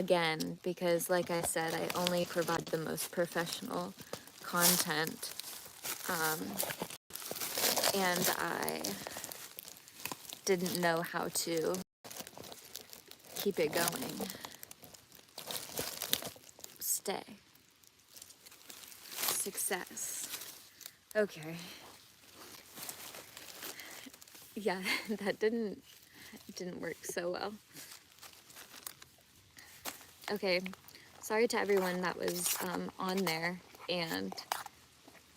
again, because like I said, I only provide the most professional content, and I didn't know how to keep it going. Stay. Success. Okay. Yeah, that didn't work so well. Okay, sorry to everyone that was on there and,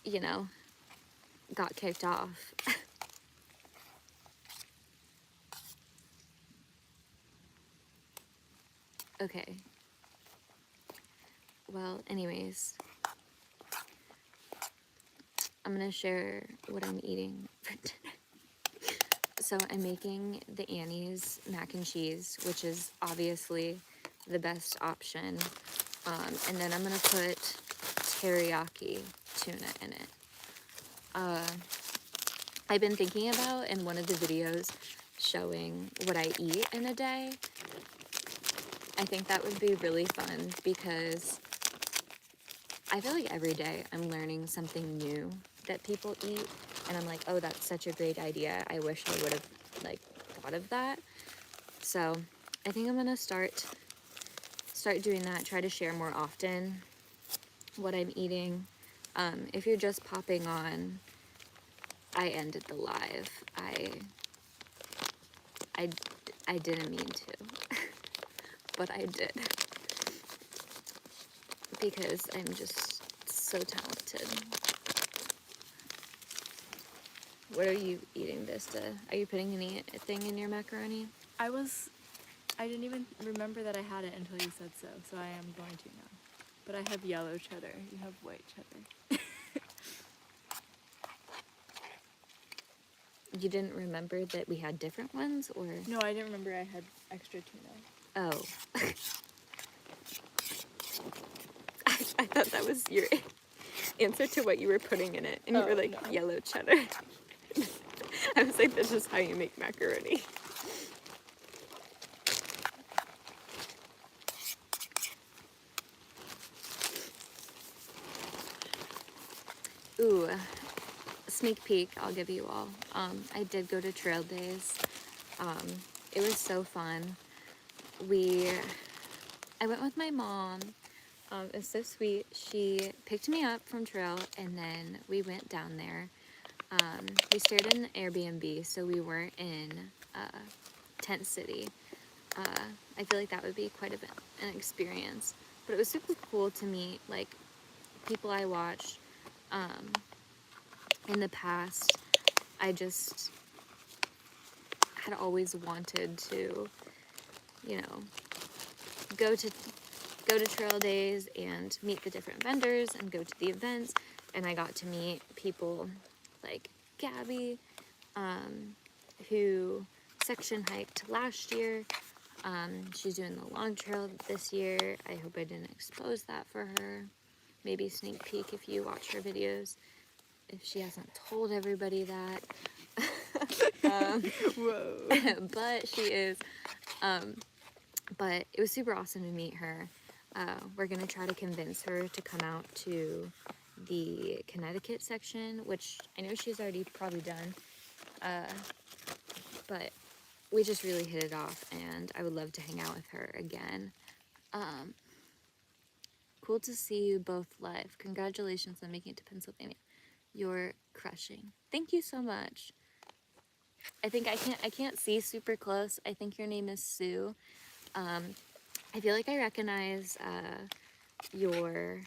you know, got kicked off. Okay. Well, anyways, I'm gonna share what I'm eating for dinner. So I'm making the Annie's mac and cheese, which is obviously the best option. And then I'm gonna put teriyaki tuna in it. I've been thinking about in one of the videos showing what I eat in a day. I think that would be really fun because I feel like every day I'm learning something new that people eat, and I'm like, oh, that's such a great idea. I wish I would have like thought of that. So I think I'm gonna start doing that. Try to share more often what I'm eating. If you're just popping on, I ended the live. I didn't mean to, but I did because I'm just so talented. What are you eating this to? Are you putting anything in your macaroni? I didn't even remember that I had it until you said so, so I am going to now. But I have yellow cheddar. You have white cheddar. You didn't remember that we had different ones, or? No, I didn't remember I had extra tuna. Oh. I thought that was your answer to what you were putting in it, and you were like, no. Yellow cheddar. I was like, this is how you make macaroni. Ooh, sneak peek I'll give you all. I did go to Trail Days. It was so fun. I went with my mom. It was so sweet. She picked me up from trail, and then we went down there. We stayed in an Airbnb, so we weren't in Tent City. I feel like that would be quite an experience. But it was super cool to meet like people I watched in the past. I just had always wanted to, you know, go to Trail Days and meet the different vendors and go to the events. And I got to meet people like Gabby, who section hiked last year. She's doing the long trail this year. I hope I didn't expose that for her. Maybe sneak peek if you watch her videos, if she hasn't told everybody that. Whoa. But she is. But it was super awesome to meet her. We're going to try to convince her to come out to the Connecticut section, which I know she's already probably done. But we just really hit it off, and I would love to hang out with her again. Cool to see you both live. Congratulations on making it to Pennsylvania. You're crushing. Thank you so much. I think I can't see super close. I think your name is Sue. I feel like I recognize your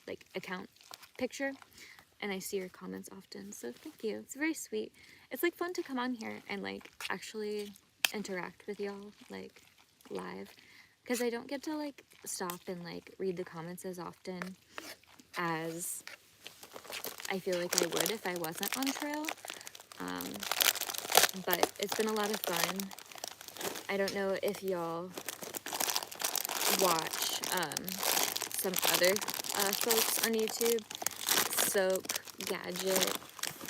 like account picture, and I see your comments often, so thank you. It's very sweet. It's like fun to come on here and like actually interact with y'all like live, because I don't get to like stop and like read the comments as often as I feel like I would if I wasn't on trail. But it's been a lot of fun. I don't know if y'all watch some other folks on YouTube, Soap, Gadget,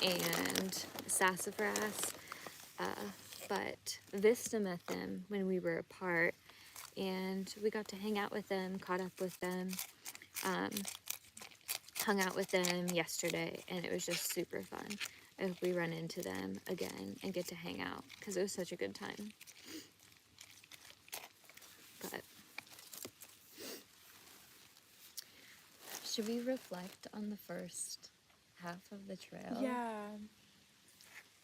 and Sassafras, but Vista met them when we were apart, and we got to hang out with them, caught up with them, hung out with them yesterday, and it was just super fun. I hope we run into them again and get to hang out because it was such a good time. But should we reflect on the first half of the trail? Yeah.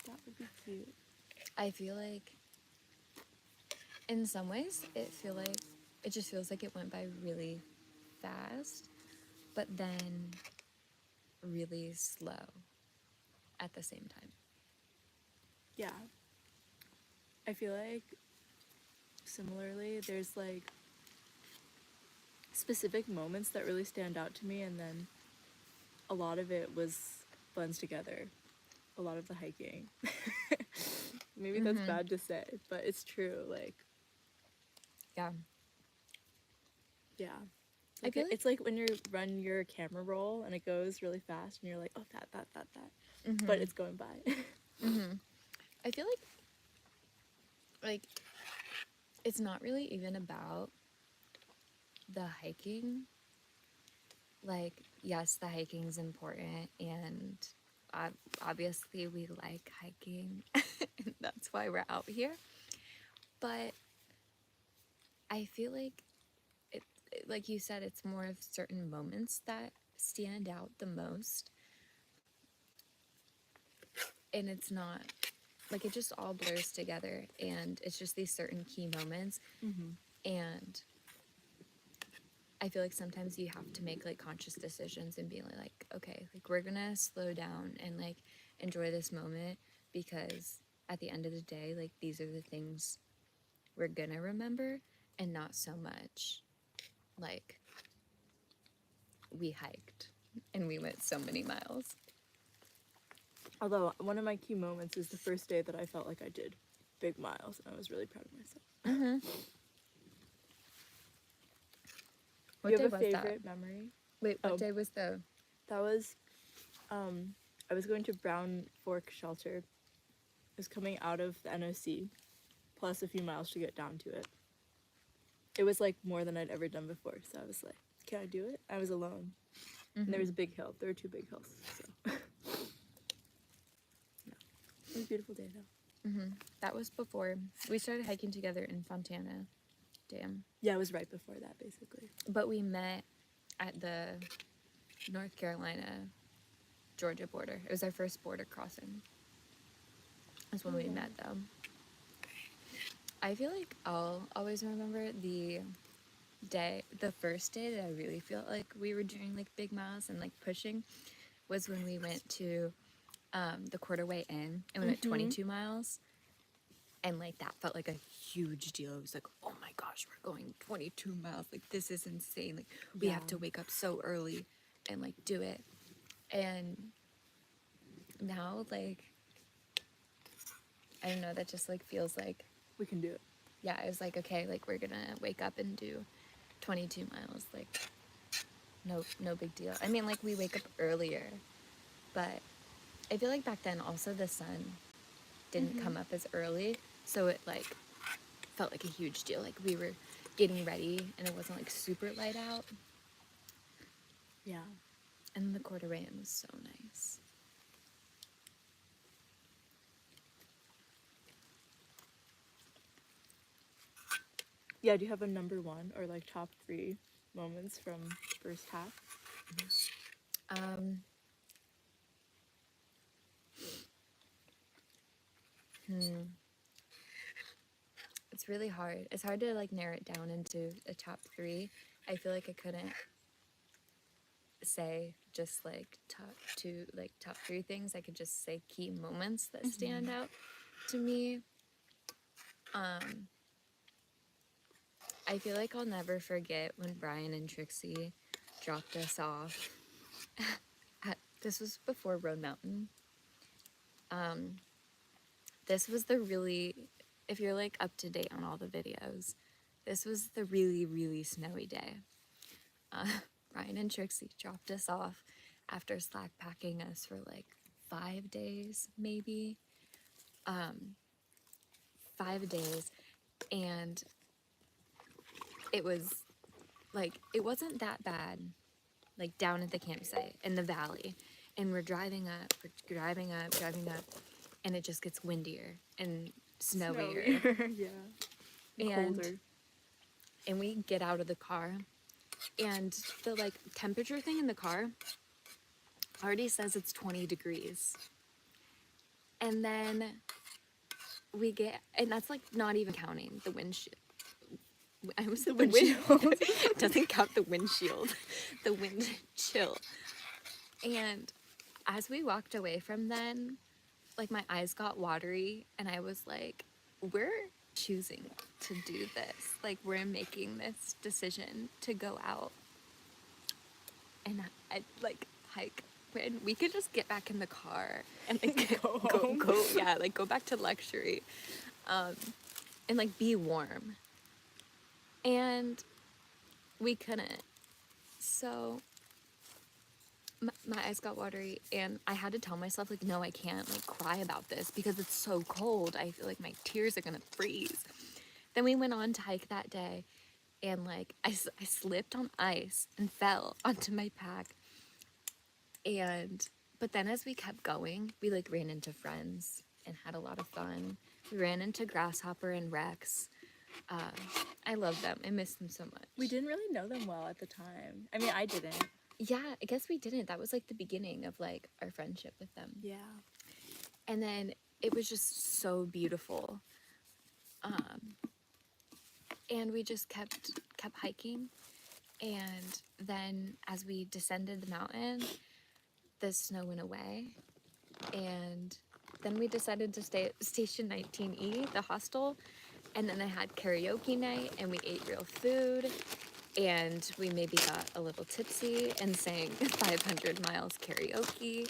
That would be cute. I feel like in some ways it just feels like it went by really fast, but then really slow at the same time. Yeah. I feel like similarly there's like specific moments that really stand out to me, and then a lot of it was blends together. A lot of the hiking. Maybe that's bad to say, but it's true. Like, Yeah. yeah. I Like feel like it's like when you run your camera roll and it goes really fast and you're like, oh, that. But it's going by. I feel like it's not really even about the hiking. Like, yes, the hiking's important, and obviously we like hiking, and that's why we're out here. But I feel like like you said, it's more of certain moments that stand out the most, and it's not like it just all blurs together, and it's just these certain key moments. And I feel like sometimes you have to make like conscious decisions and be like, okay, like we're gonna slow down and like enjoy this moment, because at the end of the day, like these are the things we're gonna remember, and not so much like we hiked and we went so many miles. Although one of my key moments is the first day that I felt like I did big miles, and I was really proud of myself. What Do you day have a was favorite that? memory? Wait, what day was the? That was, I was going to Brown Fork Shelter. It was coming out of the NOC, plus a few miles to get down to it. It was like more than I'd ever done before, so I was like, can I do it? I was alone. And there was a big hill. There were 2 big hills, so. Yeah. It was a beautiful day, though. That was before we started hiking together in Fontana Dam. Yeah, it was right before that, basically. But we met at the North Carolina Georgia border. It was our first border crossing. That's when we met them. I feel like I'll always remember the first day that I really felt like we were doing like big miles and like pushing, was when we went to the Quarterway Inn and we went 22 miles. And like that felt like a huge deal. It was like, oh my gosh, we're going 22 miles. Like this is insane. Like we have to wake up so early and like do it. And now like, I don't know, that just like feels like We can do it. yeah, I was like, okay, like we're gonna wake up and do 22 miles. Like no big deal. I mean, like we wake up earlier, but I feel like back then also the sun didn't come up as early, so it like felt like a huge deal. Like we were getting ready and it wasn't like super light out. Yeah. And the Quarterway Inn was so nice. Yeah, do you have a number 1 or like top 3 moments from first half? It's really hard. It's hard to like narrow it down into a top 3. I feel like I couldn't say just like top 3 things. I could just say key moments that stand out to me. I feel like I'll never forget when Brian and Trixie dropped us off this was before Road Mountain. This was if you're like up to date on all the videos, this was the really, really snowy day. Brian and Trixie dropped us off after slack packing us for like 5 days, maybe. 5 days. And it was like, it wasn't that bad, like down at the campsite in the valley. And we're driving up, and it just gets windier and snowier. Yeah. And Colder. and we get out of the car, and the like temperature thing in the car already says it's 20 degrees. And then we get, and that's like not even counting the windshield. I was the windshield. Doesn't count the windshield, the wind chill. And as we walked away from then, like my eyes got watery, and I was like, we're choosing to do this. Like, we're making this decision to go out and I like hike. When we could just get back in the car and like Go home. yeah, like go back to luxury, and like be warm. And we couldn't. So my eyes got watery, and I had to tell myself, like, no, I can't like cry about this because it's so cold. I feel like my tears are gonna freeze. Then we went on to hike that day, and like I slipped on ice and fell onto my pack. But then as we kept going, we like ran into friends and had a lot of fun. We ran into Grasshopper and Rex. I love them. I miss them so much. We didn't really know them well at the time. I mean, I didn't. Yeah, I guess we didn't. That was like the beginning of like our friendship with them. Yeah. And then it was just so beautiful. And we just kept hiking. And then as we descended the mountain, the snow went away. And then we decided to stay at Station 19E, the hostel. And then they had karaoke night, and we ate real food. And we maybe got a little tipsy and sang 500 Miles karaoke.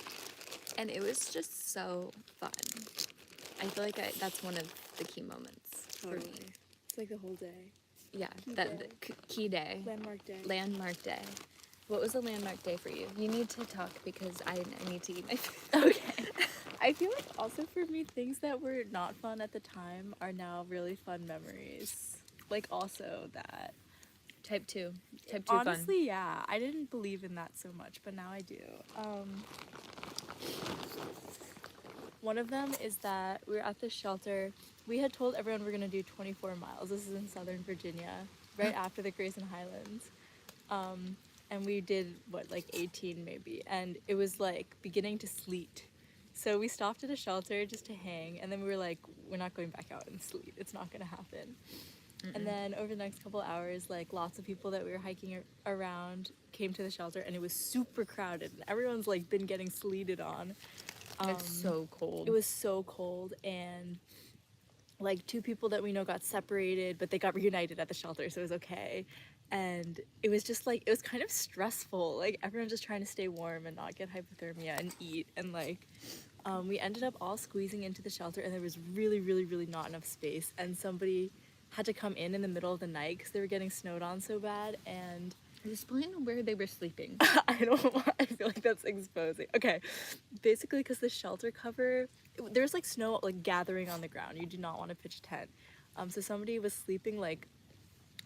And it was just so fun. I feel like that's one of the key moments for me. It's like the whole day. Yeah, Key that day. the key day. Landmark day. Landmark day. What was a landmark day for you? You need to talk because I need to eat my food. Okay. I feel like also for me, things that were not fun at the time are now really fun memories. Like also that. Type 2 fun. Honestly, yeah. I didn't believe in that so much, but now I do. One of them is that we were at the shelter. We had told everyone we're going to do 24 miles. This is in Southern Virginia, right after the Grayson Highlands. And we did, like 18 maybe. And it was, like, beginning to sleet. So we stopped at a shelter just to hang. And then we were like, we're not going back out in sleet. It's not going to happen. And then over the next couple hours, like, lots of people that we were hiking around came to the shelter. And it was super crowded. And everyone's, like, been getting sleeted on. It's so cold. It was so cold, and like 2 people that we know got separated, but they got reunited at the shelter, so it was okay. And it was just like, it was kind of stressful, like everyone just trying to stay warm and not get hypothermia and eat. And like we ended up all squeezing into the shelter, and there was really, really, really not enough space, and somebody had to come in the middle of the night because they were getting snowed on so bad. And explain where they were sleeping. I feel like that's exposing. Okay, basically because the shelter cover, there's like snow like gathering on the ground. You do not want to pitch a tent. So somebody was sleeping like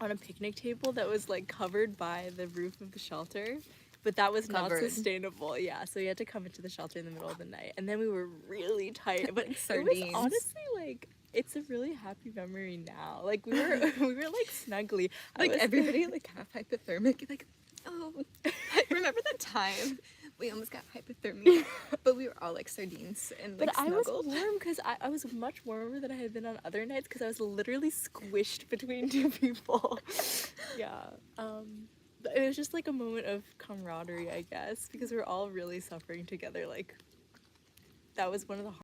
on a picnic table that was like covered by the roof of the shelter, but that was not sustainable. Yeah, so you had to come into the shelter in the middle of the night, and then we were really tired. But it was honestly like, it's a really happy memory now. Like we were like snuggly. Like everybody like half hypothermic. Like, oh, remember that time we almost got hypothermia, but we were all like sardines and like snuggled. I was warm because I was much warmer than I had been on other nights because I was literally squished between 2 people. Yeah. It was just like a moment of camaraderie, I guess, because we were all really suffering together. Like that was one of the